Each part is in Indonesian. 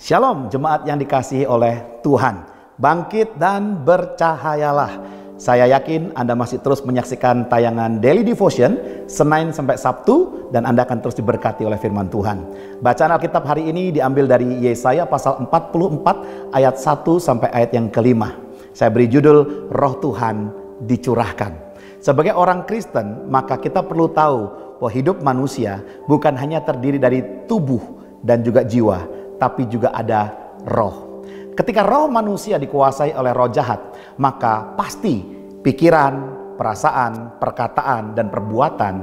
Shalom jemaat yang dikasihi oleh Tuhan. Bangkit dan bercahayalah. Saya yakin Anda masih terus menyaksikan tayangan Daily Devotion Senin sampai Sabtu dan Anda akan terus diberkati oleh firman Tuhan. Bacaan Alkitab hari ini diambil dari Yesaya pasal 44 ayat 1 sampai ayat yang kelima. Saya beri judul Roh Tuhan dicurahkan. Sebagai orang Kristen, maka kita perlu tahu bahwa hidup manusia bukan hanya terdiri dari tubuh dan juga jiwa, tapi juga ada roh. Ketika roh manusia dikuasai oleh roh jahat, maka pasti pikiran, perasaan, perkataan, dan perbuatan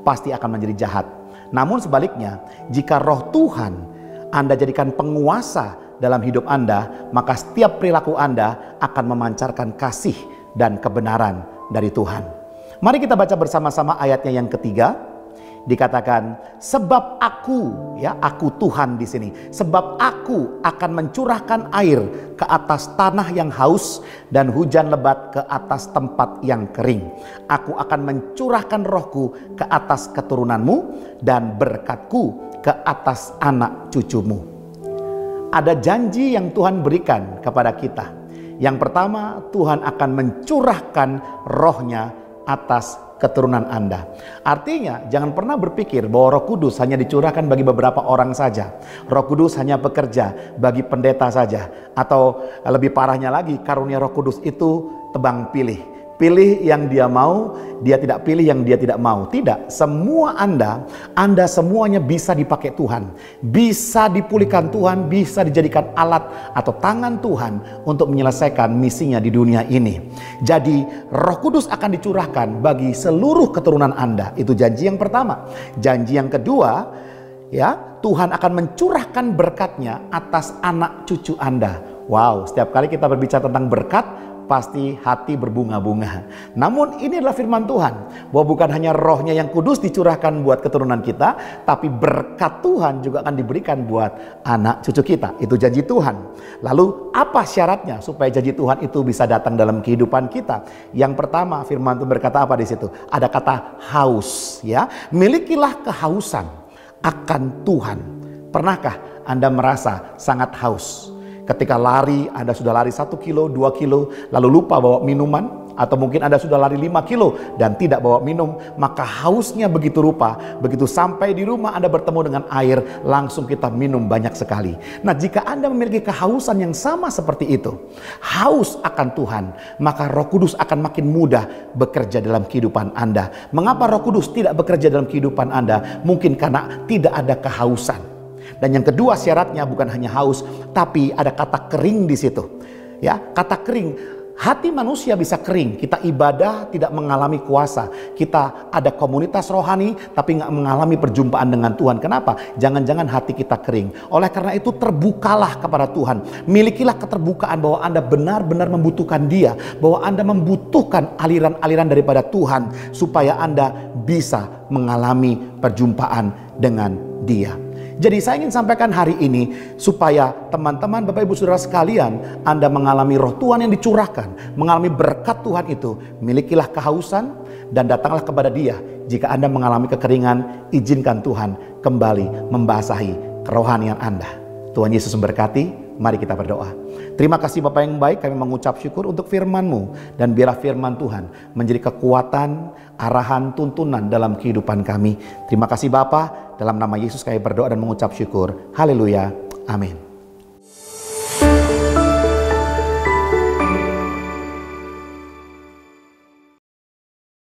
pasti akan menjadi jahat. Namun sebaliknya, jika roh Tuhan Anda jadikan penguasa dalam hidup Anda, maka setiap perilaku Anda akan memancarkan kasih dan kebenaran dari Tuhan. Mari kita baca bersama-sama ayatnya yang ketiga. Dikatakan, sebab aku, aku Tuhan di sini. Sebab aku akan mencurahkan air ke atas tanah yang haus dan hujan lebat ke atas tempat yang kering. Aku akan mencurahkan rohku ke atas keturunanmu dan berkatku ke atas anak cucumu. Ada janji yang Tuhan berikan kepada kita. Yang pertama, Tuhan akan mencurahkan rohnya atas keturunan Anda. Artinya jangan pernah berpikir bahwa Roh Kudus hanya dicurahkan bagi beberapa orang saja. Roh Kudus hanya bekerja bagi pendeta saja. Atau lebih parahnya lagi, karunia Roh Kudus itu tebang pilih. Pilih yang dia mau, dia tidak pilih yang dia tidak mau. Tidak, semua Anda semuanya bisa dipakai Tuhan. Bisa dipulihkan Tuhan, bisa dijadikan alat atau tangan Tuhan untuk menyelesaikan misinya di dunia ini. Jadi Roh Kudus akan dicurahkan bagi seluruh keturunan Anda. Itu janji yang pertama. Janji yang kedua, Tuhan akan mencurahkan berkatnya atas anak cucu Anda. Wow, setiap kali kita berbicara tentang berkat, pasti hati berbunga-bunga. Namun ini adalah firman Tuhan, bahwa bukan hanya rohnya yang kudus dicurahkan buat keturunan kita, tapi berkat Tuhan juga akan diberikan buat anak cucu kita. Itu janji Tuhan. Lalu apa syaratnya supaya janji Tuhan itu bisa datang dalam kehidupan kita? Yang pertama, firman Tuhan berkata apa di situ? Ada kata haus, Milikilah kehausan akan Tuhan. Pernahkah Anda merasa sangat haus? Ketika lari, Anda sudah lari 1 kilo, 2 kilo, lalu lupa bawa minuman, atau mungkin Anda sudah lari 5 kilo dan tidak bawa minum, maka hausnya begitu rupa. Begitu sampai di rumah Anda bertemu dengan air, langsung kita minum banyak sekali. Nah, jika Anda memiliki kehausan yang sama seperti itu, haus akan Tuhan, maka Roh Kudus akan makin mudah bekerja dalam kehidupan Anda. Mengapa Roh Kudus tidak bekerja dalam kehidupan Anda? Mungkin karena tidak ada kehausan. Dan yang kedua syaratnya bukan hanya haus, tapi ada kata kering di situ. Kata kering. Hati manusia bisa kering. Kita ibadah tidak mengalami kuasa. Kita ada komunitas rohani tapi nggak mengalami perjumpaan dengan Tuhan. Kenapa? Jangan-jangan hati kita kering. Oleh karena itu terbukalah kepada Tuhan. Milikilah keterbukaan bahwa Anda benar-benar membutuhkan Dia. Bahwa Anda membutuhkan aliran-aliran daripada Tuhan. Supaya Anda bisa mengalami perjumpaan dengan Dia. Jadi saya ingin sampaikan hari ini supaya teman-teman, Bapak Ibu Saudara sekalian, Anda mengalami roh Tuhan yang dicurahkan, mengalami berkat Tuhan itu. Milikilah kehausan dan datanglah kepada Dia. Jika Anda mengalami kekeringan, izinkan Tuhan kembali membasahi kerohanian Anda. Tuhan Yesus memberkati. Mari kita berdoa. Terima kasih Bapak yang baik, kami mengucap syukur untuk firman-Mu. Dan biarlah firman Tuhan menjadi kekuatan, arahan, tuntunan dalam kehidupan kami. Terima kasih Bapa, dalam nama Yesus kami berdoa dan mengucap syukur. Haleluya. Amin.